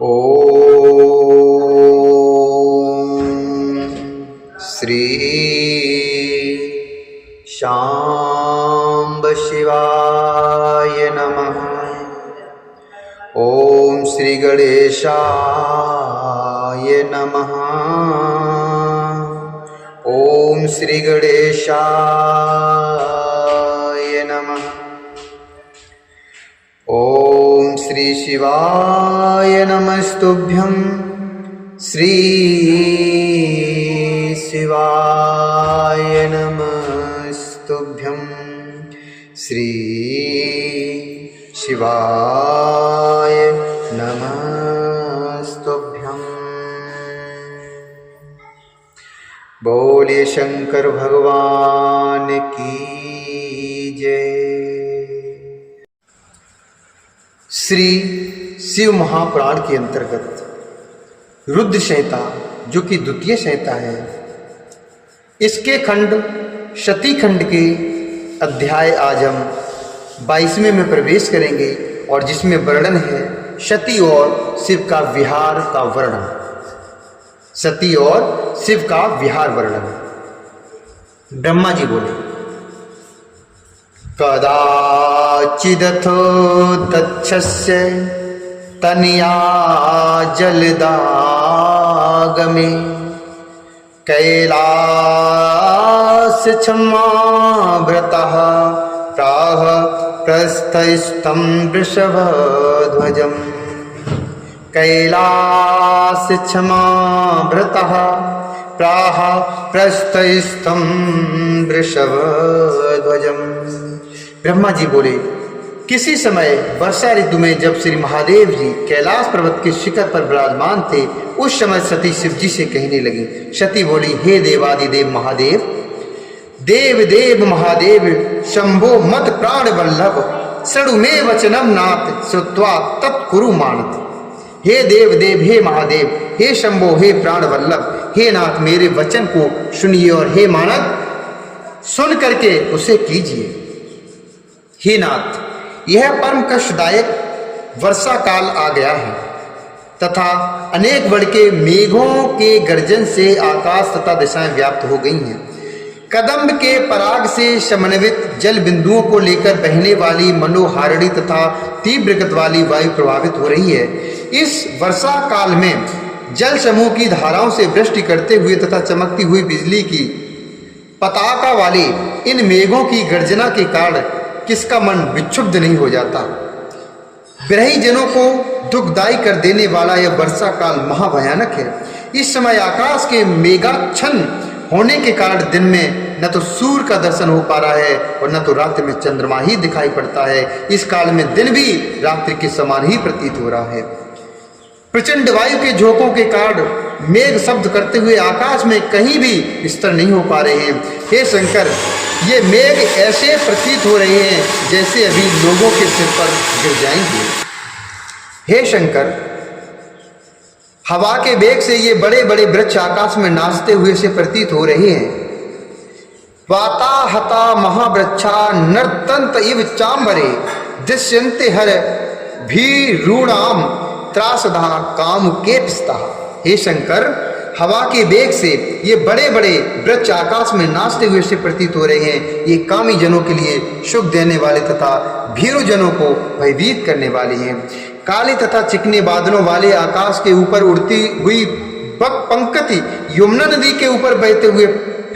ओम श्री शांब शिवाय नमः। ओम श्री गणेशाय नमः। ओम श्री गणेशाय नमः। ओम श्री शिवाय नमस्तुभ्यं। श्री शिवाय नमस्तुभ्यं। श्री शिवाय नमस्तुभ्यं। बोले शंकर भगवान की जय। श्री शिव महापुराण के अंतर्गत रुद्र संहिता, जो कि द्वितीय संहिता है, इसके खंड शती खंड के अध्याय आज हम 22वें में प्रवेश करेंगे और जिसमें वर्णन है सती और शिव का विहार का वर्णन। सती और शिव का विहार वर्णन। ब्रह्मा जी बोले, कदाचिदथो दक्षस्य तनया जलदागमे कैलासच्छमाव्रतः प्राह प्रस्थस्थं वृषभध्वजम्। कैलासच्छमाव्रतः प्राह प्रस्थस्थं वृषभध्वजम्। ब्रह्मा जी बोले, किसी समय वर्षा ऋतु में जब श्री महादेव जी कैलाश पर्वत के शिखर पर विराजमान थे, उस समय सती शिव जी से कहने लगी। सती बोली, हे देवादिदेव महादेव, देव देव महादेव, शंभो मत प्राण वल्लभ, सड़ु में वचनम नाथ श्रुत्वा तत्कुरु मानत। हे देव देव, हे महादेव, हे शंभो, हे प्राण वल्लभ, हे नाथ, मेरे वचन को सुनिए और हे मानत, सुन करके उसे कीजिए। हे नाथ, यह परम कष्टदायक वर्षा काल आ गया है तथा अनेक वर्ष के मेघों के गर्जन से आकाश तथा दिशाएं व्याप्त हो गई हैं। कदम्ब के पराग से समन्वित जल बिंदुओं को लेकर बहने वाली मनोहारिणी तथा तीव्र गति वाली वायु प्रभावित हो रही है। इस वर्षा काल में जल समूह की धाराओं से वृष्टि करते हुए तथा चमकती हुई बिजली की पताका वाली इन मेघों की गर्जना के कारण किसका मन विक्षुब्ध नहीं हो जाता। विरही जनों को दुखदायी कर देने वाला यह वर्षा काल महाभयानक है। इस समय आकाश के मेघाच्छन्न होने के कारण दिन में न तो सूर्य का दर्शन हो पा रहा है और न तो रात्रि में चंद्रमा ही दिखाई पड़ता है। इस काल में दिन भी रात्रि के समान ही प्रतीत हो रहा है। प्रचंड वायु के झोंकों के कारण मेघ शब्द करते हुए आकाश में कहीं भी स्थिर नहीं हो पा रहे हैं। हे शंकर, ये मेघ ऐसे प्रतीत हो रहे हैं जैसे अभी लोगों के सिर पर गिर जाएंगे। हे शंकर, हवा के वेग से ये बड़े बड़े वृक्ष आकाश में नाचते हुए से प्रतीत हो रहे हैं। वाता हता महावृक्षा नर्तंत इव चांबरे दृश्यन्ते हर भीरूणाम त्रासदा काम के पिस्ता। हे शंकर, हवा के वेग से ये बड़े बड़े वृक्ष आकाश में नाचते हुए से प्रतीत हो रहे हैं। ये कामी जनों के लिए सुख देने वाले तथा भीरू जनों को भयभीत करने वाले हैं। काले तथा चिकने बादलों वाले आकाश के ऊपर उड़ती हुई बक पंक्ति यमुना नदी के ऊपर बहते हुए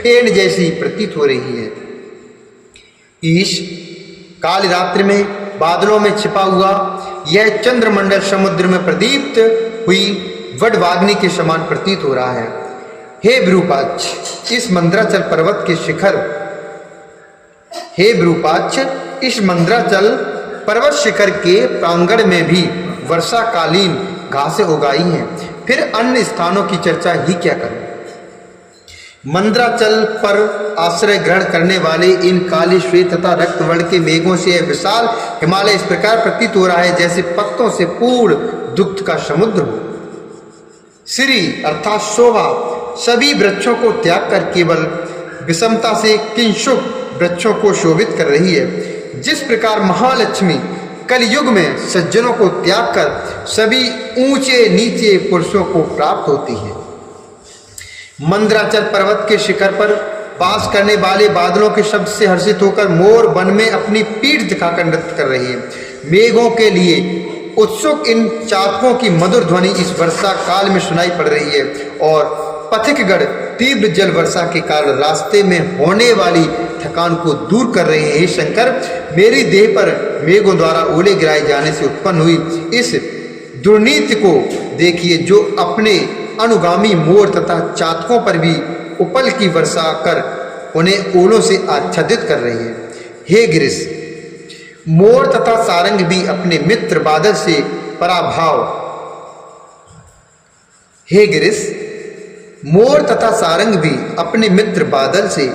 फेन जैसी प्रतीत हो रही है। ईश काल रात्रि में बादलों में छिपा हुआ यह चंद्रमंडल समुद्र में प्रदीप्त हुई वडवाग्नि के समान प्रतीत हो रहा है। हे विरूपाक्ष, इस मंद्राचल पर्वत के शिखर हे विरूपाक्ष, इस मंद्राचल पर्वत शिखर के प्रांगण में भी वर्षाकालीन घासें उगाई हैं। फिर अन्य स्थानों की चर्चा ही क्या करें। मंद्राचल पर आश्रय ग्रहण करने वाले इन काले श्वेत तथा रक्त वर्ण के मेघों से यह विशाल हिमालय इस प्रकार प्रतीत हो रहा है जैसे पत्तों से पूर्ण दुग्ध का समुद्र हो। श्री अर्थात शोभा सभी वृक्षों को त्याग कर केवल विषमता से किंशुक वृक्षों को शोभित कर रही है। जिस प्रकार महालक्ष्मी कलयुग में सज्जनों को त्याग कर सभी ऊंचे नीचे पुरुषों को प्राप्त होती है। मंदराचल पर्वत के शिखर पर वास करने वाले बादलों के शब्द से हर्षित होकर मोर वन में अपनी पीठ दिखाकर नृत्य कर रही है। मेघों के लिए उत्सुक इन चातकों की मधुर ध्वनि इस वर्षा काल में सुनाई पड़ रही है और पथिकगण तीव्र जल वर्षा के कारण रास्ते में होने वाली थकान को दूर कर रहे हैं। हे शंकर, मेरी देह पर मेघों द्वारा ओले गिराए जाने से उत्पन्न हुई इस दुर्नीति को देखिए, जो अपने अनुगामी मोर तथा चातकों पर भी उपल की वर्षा कर उन्हें ओलों से आच्छादित कर रही है। हे गिरिश, मोर तथा सारंग भी अपने मित्र बादल से पराभाव हे गिरिश, मोर तथा सारंग भी अपने मित्र बादल से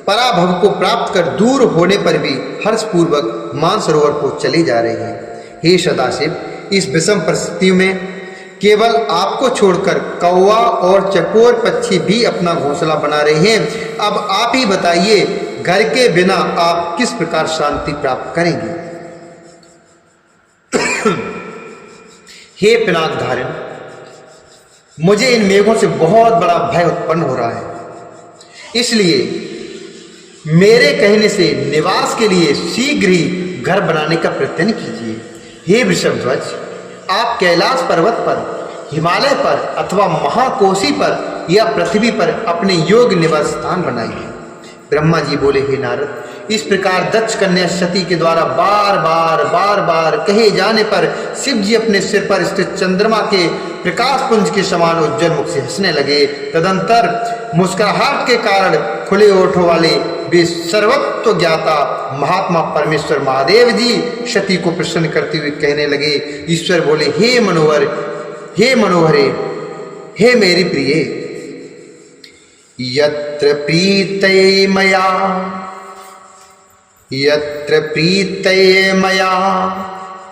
पराभव को प्राप्त कर दूर होने पर भी हर्षपूर्वक मानसरोवर को चले जा रहे हैं। हे सदाशिव, इस विषम परिस्थितियों में केवल आपको छोड़कर कौवा और चकोर पक्षी भी अपना घोंसला बना रहे हैं। अब आप ही बताइए, घर के बिना आप किस प्रकार शांति प्राप्त करेंगे। हे पिनाक धारण, मुझे इन मेघों से बहुत बड़ा भय उत्पन्न हो रहा है, इसलिए मेरे कहने से निवास के लिए शीघ्र ही घर बनाने का प्रयत्न कीजिए। हे वृषभध्वज, आप कैलाश पर्वत पर, हिमालय पर अथवा महाकोशी पर या पृथ्वी पर अपने योग निवास स्थान बनाइए। ब्रह्मा जी बोले, हे नारद, इस प्रकार दक्ष कन्या सती के द्वारा बार बार कहे जाने पर शिव जी अपने सिर पर स्थित चंद्रमा के प्रकाश पुंज के समान उज्जवल मुख से हंसने लगे। तदंतर मुस्कुराहट के कारण खुले ओठों वाले वे सर्वत्व ज्ञाता महात्मा परमेश्वर महादेव जी सती को प्रसन्न करते हुए कहने लगे। ईश्वर बोले, हे मनोहर, हे मनोहरे, हे मेरी प्रिय, यत्र प्रीतये मया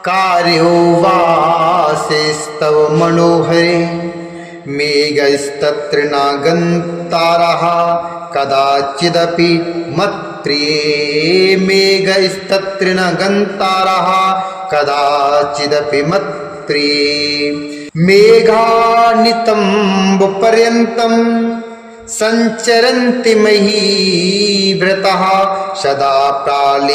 कार्यो वासेस्तव मनोहरे, मेघस्तत्र न गन्तारः कदाचिदपि मत्प्रिये, मेघस्तत्र न गन्तारः कदाचिदपि मत्प्रिये, मेघानितम्बपर्यन्तं संचरन्ति महीव्रतः, सदा प्रालेयशानोस्तु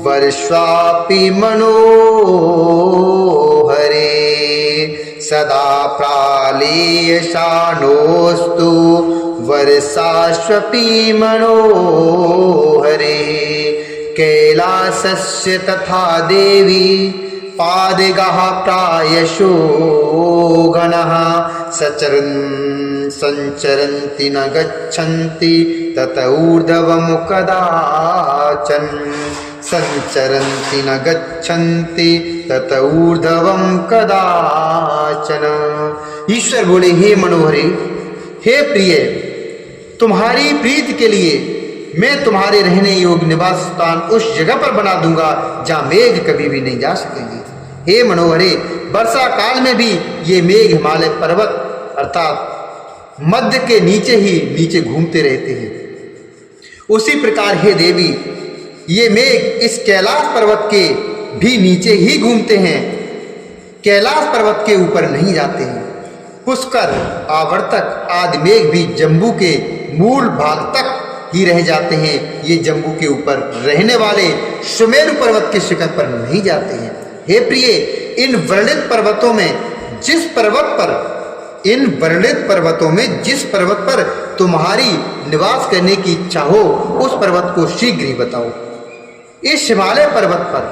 वर्ष्वापि मनोहरे, सदा प्रालेयशानोस्तु वर्षाश्वपि मनोहरे, कैलासस्य तथा देवी पादिगः प्रायशो गणः, संचरन्ति न गच्छन्ति तत ऊर्ध्वं कदाचन, संचरन्ति न गच्छन्ति तत ऊर्ध्वं कदाचन। ईश्वर बोले, हे मनोहरे, हे प्रिय, तुम्हारी प्रीति के लिए मैं तुम्हारे रहने योग्य निवास स्थान उस जगह पर बना दूंगा जहां मेघ कभी भी नहीं जा सकेंगे। हे मनोहरे, वर्षा काल में भी ये मेघ हिमालय पर्वत अर्थात मध्य के नीचे ही नीचे घूमते रहते हैं। उसी प्रकार हे देवी, ये मेघ इस कैलाश पर्वत के भी नीचे ही घूमते हैं, कैलाश पर्वत के ऊपर नहीं जाते हैं। पुष्कर, आवर्तक आदि मेघ भी जम्बू के मूल भाग तक ही रह जाते हैं। ये जम्बू के ऊपर रहने वाले सुमेरु पर्वत के शिखर पर नहीं जाते हैं। हे प्रिय, इन वर्णित पर्वतों में जिस पर्वत पर तुम्हारी निवास करने की इच्छा हो, उस पर्वत को शीघ्र ही बताओ। इस हिमालय पर्वत पर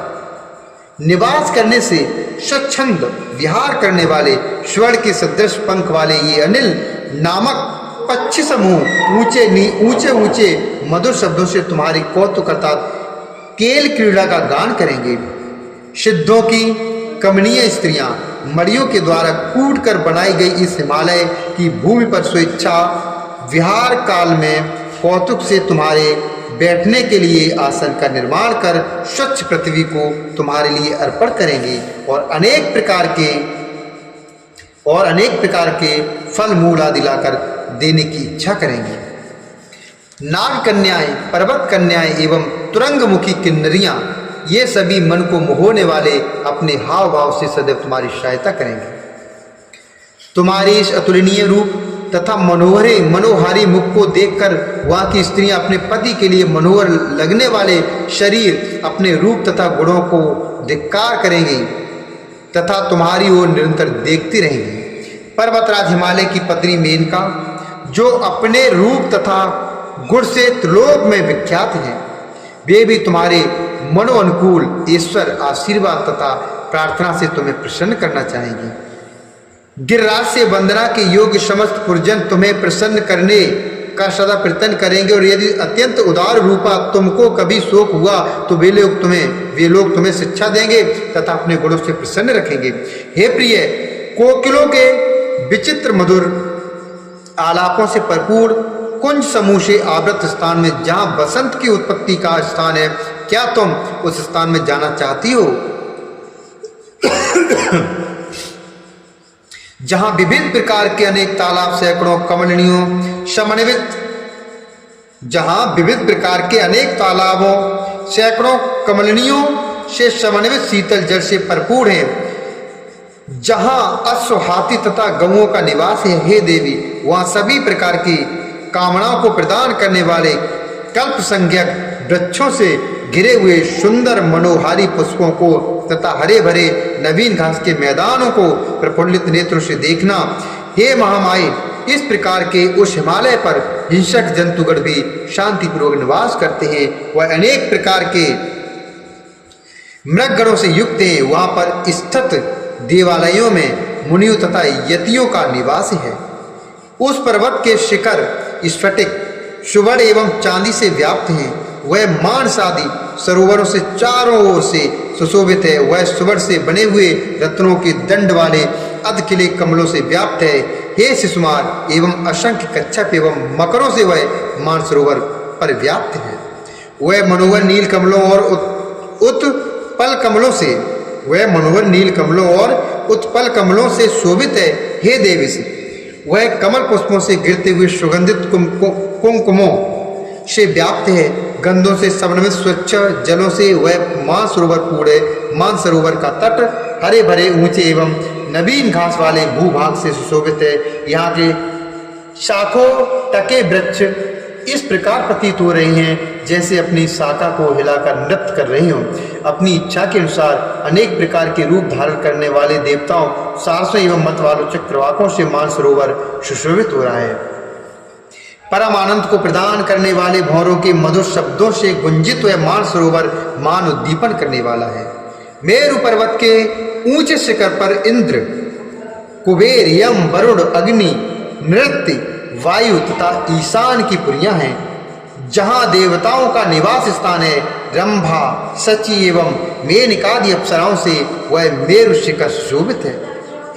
निवास करने से स्वच्छंद विहार करने वाले स्वर्ण के सदृश पंख वाले ये अनिल नामक पक्षी समूह ऊंचे मधुर शब्दों से तुम्हारी कौतुक अर्थात केल क्रीड़ा का गान करेंगे। सिद्धों की कमनीय स्त्रियां मड़ियों के द्वारा कूट कर बनाई गई इस हिमालय की भूमि पर स्वेच्छा विहार काल में कौतुक से तुम्हारे बैठने के लिए आसन का निर्माण कर स्वच्छ पृथ्वी को तुम्हारे लिए अर्पण करेंगे और अनेक प्रकार के फल मूल आदि लाकर देने की इच्छा करेंगे। नाग कन्याएं, पर्वत कन्याएं एवं तुरंगमुखी किन्नरियां, ये सभी मन को मोहने वाले अपने हाव भाव से सदैव तुम्हारी सहायता करेंगे। तुम्हारे इस अतुलनीय रूप तथा मनोहारी मुख को देखकर वहाँ की स्त्रियां अपने पति के लिए मनोहर लगने वाले शरीर, अपने रूप तथा गुणों को धिक्कार करेंगी तथा तुम्हारी ओर निरंतर देखती रहेंगी। पर्वतराज हिमालय की पत्नी मेनका, जो अपने रूप तथा गुण से त्रिलोक में विख्यात हैं, वे भी तुम्हारे मनोअनुकूल ईश्वर आशीर्वाद तथा प्रार्थना से तुम्हें प्रसन्न करना चाहेंगी। गिरिराज से वंदना के योग्य समस्त पुरजन तुम्हें प्रसन्न करने का सदा प्रयत्न करेंगे, और यदि अत्यंत उदार रूपा तुमको कभी शोक हुआ तो वे लोग तुम्हें शिक्षा देंगे तथा अपने गुणों से प्रसन्न रखेंगे। हे प्रिय, कोकिलों के विचित्र मधुर आलापों से भरपूर कुंज समूह से आवृत स्थान में जहाँ बसंत की उत्पत्ति का स्थान है, क्या तुम उस स्थान में जाना चाहती हो? जहां विभिन्न प्रकार के अनेक तालाब, सैकड़ों कमलनियों समन्वित, जहां विविध प्रकार के अनेक तालाबों, सैकड़ों कमलनियों से समन्वित शीतल जल से भरपूर है, जहां अश्व, हाथी तथा गऊओं का निवास है, हे देवी, वहां सभी प्रकार की कामनाओं को प्रदान करने वाले कल्प संज्ञक वृक्षों से घिरे हुए सुंदर मनोहारी पुष्पों को तथा हरे भरे नवीन घास के मैदानों को प्रफुल्लित नेत्रों से देखना। हे महामाई, इस प्रकार के उस हिमालय पर हिंसक जंतुगण भी शांतिपूर्वक निवास करते हैं, वह अनेक प्रकार के मृगगणों से युक्त हैं। वहां पर स्थित देवालयों में मुनियों तथा यतियों का निवास है। उस पर्वत के शिखर स्फटिक, सुवर्ण एवं चांदी से व्याप्त हैं। वह मानस आदि सरोवरों से चारों ओर से सुशोभित है। वह सुवर्ण से बने हुए रत्नों के दंड वाले अधखिले कमलों से व्याप्त है। हे शिशुमार एवं असंख्य कच्छप एवं मकरों से वह मानसरोवर पर व्याप्त है। वह मनोहर नील कमलों और उत्पल कमलों से उत्पल कमलों से शोभित है। हे देवी, वह कमल पुष्पों से गिरते हुए सुगंधित कुमकुमों से व्याप्त है। गंधों से समन्वित स्वच्छ जलों से वह मानसरोवर पूर्ण है। मानसरोवर का तट हरे भरे ऊंचे एवं नवीन घास वाले भूभाग से सुशोभित है। यहाँ के शाखों टके वृक्ष इस प्रकार प्रतीत हो रही हैं जैसे अपनी शाखा को हिलाकर नृत्य कर रही हों। अपनी इच्छा के अनुसार अनेक प्रकार के रूप धारण करने वाले देवताओं, सारसों एवं मत वालों चक्रवाकों से मानसरोवर सुशोभित हो रहा है। परम आनंद को प्रदान करने वाले भौरों के मधुर शब्दों से गुंजित हुए मानसरोवर मान उद्दीपन करने वाला है। मेरु पर्वत के ऊंचे शिखर पर इंद्र, कुबेर, यम, वरुण, अग्नि, नृत्य, वायु तथा ईशान की पुरियां हैं, जहां देवताओं का निवास स्थान है। रंभा, सची एवं मेनकादि अप्सराओं से वह मेरु शिखर शोभित है।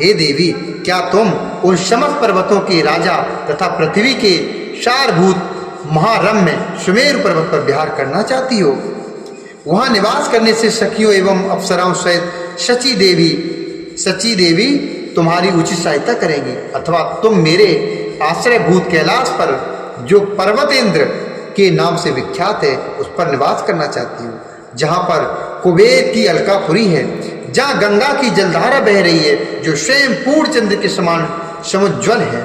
हे देवी, क्या तुम उन समस्त पर्वतों के राजा तथा पृथ्वी के सारभूत महारम्य सुमेरु पर्वत पर विहार करना चाहती हो? वहां निवास करने से सखियों एवं अप्सराओं सहित सची देवी तुम्हारी उचित सहायता करेंगी, अथवा तुम मेरे आश्रयभूत कैलाश पर, जो पर्वत इंद्र के नाम से विख्यात है, उस पर निवास करना चाहती हो, जहां पर कुबेर की अलकापुरी है, जहां गंगा की जलधारा बह रही है, जो स्वयं पूर्ण चंद्र के समान समुज्ज्वल है,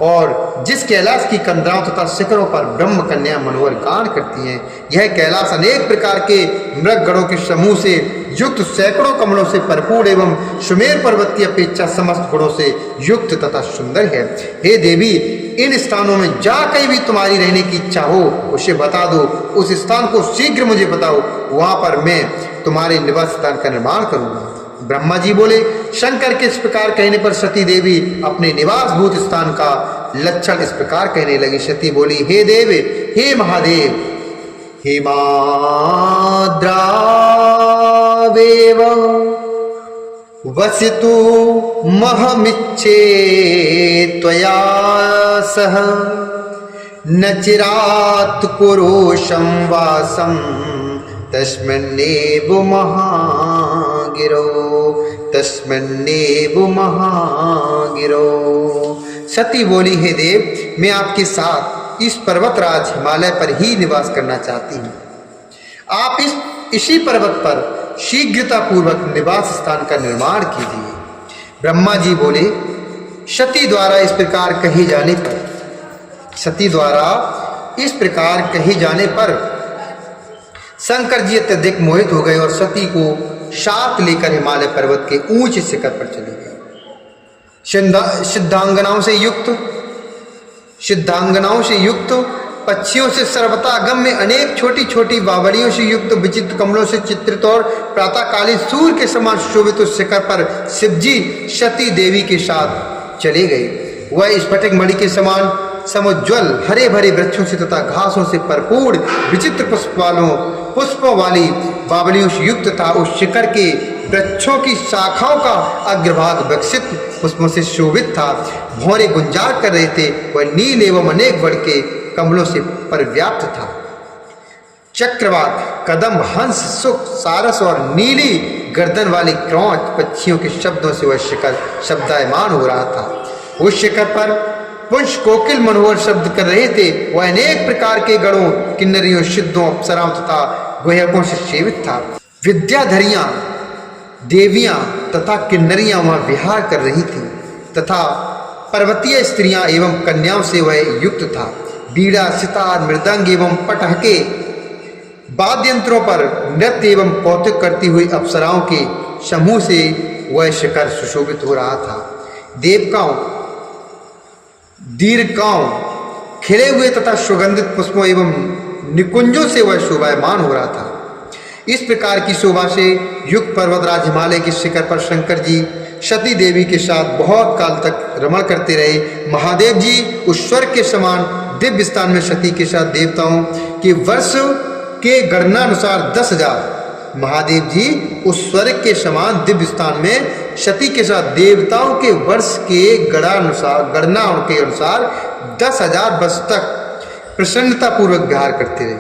और जिस कैलाश की कंदराओं तथा शिखरों पर ब्रह्म कन्या मनोहर गान करती हैं। यह कैलाश अनेक प्रकार के मृगगणों के समूह से युक्त सैकड़ों कमलों से भरपूर एवं सुमेर पर्वत की अपेक्षा समस्त गुणों से युक्त तथा सुंदर है। हे देवी, इन स्थानों में जहाँ कहीं भी तुम्हारी रहने की इच्छा हो उसे बता दो। उस स्थान को शीघ्र मुझे बताओ, वहाँ पर मैं तुम्हारे निवास स्थान का निर्माण करूँगा। ब्रह्मा जी बोले। शंकर के इस प्रकार कहने पर सती देवी अपने निवास भूत स्थान का लक्षण इस प्रकार कहने लगी। सती बोली, हे देव, हे महादेव, हिमाद्रावेव वसितु महमिच्छे त्वया सह, न चिरात् कुरुषं वासं तस्मिन्नेव महागिरो। सती बोली, हे देव, मैं आपके साथ इस पर्वतराज हिमालय पर ही निवास करना चाहती हूँ। आप इसी पर्वत पर शीघ्रता पूर्वक निवास स्थान का निर्माण कीजिए। ब्रह्मा जी बोले, सती द्वारा इस प्रकार कहे जाने पर शंकर जी अत्यधिक मोहित हो गए और सती को साथ लेकर हिमालय पर्वत के ऊंचे शिखर पर चले गए। सिद्धांगनाओं से युक्त पक्षियों से सर्वथा गम्य अनेक छोटी छोटी बावड़ियों से युक्त विचित्र कमलों से चित्रित और प्रातःकालीन सूर्य के समान शोभित उस शिखर पर शिवजी सती देवी के साथ चले गए। वह स्फटिक मणि के समान समुज्ज्वल हरे भरे वृक्षों से तथा घासों से भरपूर विचित्र पुष्पों वाली बावलियों से युक्त था। उस शिखर के वृक्षों की शाखाओं का अग्रभाग विकसित पुष्पों से शोभित था। भौरे गुंजार कर रहे थे। वह नील एवं अनेक वर्ण के कमलों से परिव्याप्त था। चक्रवात, कदम, हंस, सुख, सारस और नीली गर्दन वाली क्रौंच पक्षियों के शब्दों से वह शिखर शब्दायमान हो रहा था। उस शिखर पर पुंछ कोकिल मनोहर शब्द कर रहे थे। वह अनेक प्रकार के गणों, किन्नरियों, सिद्धों, अप्सराओं तथा गुह्यकों से सेवित था। विद्याधरियां, देवियां तथा किन्नरियां वहां विहार कर रही थीं तथा पर्वतीय स्त्रियां एवं कन्याओं से वह युक्त था। बीड़ा, सितार, मृदंग एवं पटहके वाद्य यंत्रों पर नृत्य एवं कौतुक करती हुई अप्सराओं के समूह से वह शिखर सुशोभित हो रहा था। देवकाओं, दीर्घकाओं, खिले हुए तथा सुगंधित पुष्पों एवं निकुंजों से वह शोभायमान हो रहा था। इस प्रकार की शोभा से युक्त पर्वतराज हिमालय के शिखर पर शंकर जी सती देवी के साथ बहुत काल तक रमण करते रहे। महादेव जी उस स्वर्ग के समान दिव्य स्थान में सती के साथ देवताओं के वर्ष के गणनानुसार 10,000 महादेव जी उस स्वर्ग के समान दिव्य स्थान में सती के साथ देवताओं के वर्ष के गणना के अनुसार 10,000 वर्ष तक प्रसन्नता पूर्वक विहार करते रहे।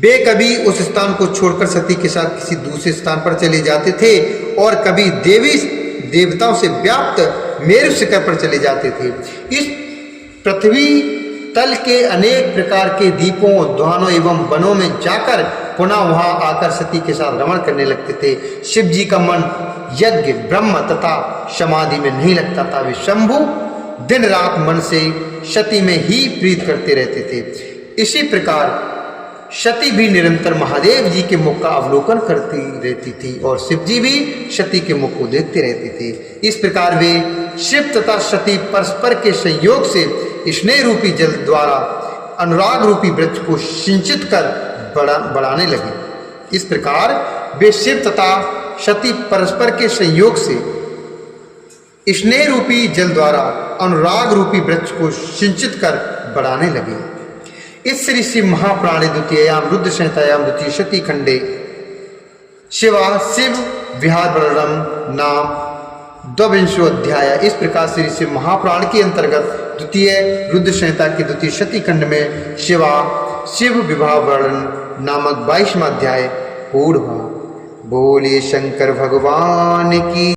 वे कभी उस स्थान को छोड़कर सती के साथ किसी दूसरे स्थान पर चले जाते थे और कभी देवी देवताओं से व्याप्त मेरु शिखर पर चले जाते थे। इस पृथ्वी तल के अनेक प्रकार के दीपों, उद्यानों एवं वनों में जाकर पुनः वहां आकर सती के साथ रमण करने लगते थे। शिव जी का मन यज्ञ, ब्रह्म तथा समाधि में नहीं लगता था। वे शंभु दिन रात मन से सती में ही प्रीत करते रहते थे। इसी प्रकार सती भी निरंतर महादेव जी के मुख का अवलोकन करती रहती थी और शिव जी भी सती के मुख को देखते रहते थे। इस प्रकार वे शिव तथा सती परस्पर के संयोग से स्नेह रूपी जल द्वारा अनुराग रूपी वृक्ष को सिंचित कर बढ़ाने लगे। इस प्रकार वे शिव तथा सती परस्पर के संयोग से स्नेह रूपी जल द्वारा अनुराग रूपी वृक्ष को सिंचित कर बढ़ाने लगे। इस श्री शिव महाप्राणे द्वितीयाम रुद्र संहितायाम द्वितीय सती खंडे शिवा शिव विहार वर्णनम नाम 22वां अध्याय। इस प्रकार श्री शिव महाप्राण के अंतर्गत द्वितीय रुद्र संहिता के द्वितीय सती खंड में शिवा शिव विवाह वर्णन नामक 22वां अध्याय पूर्ण हुआ। बोले शंकर भगवान की।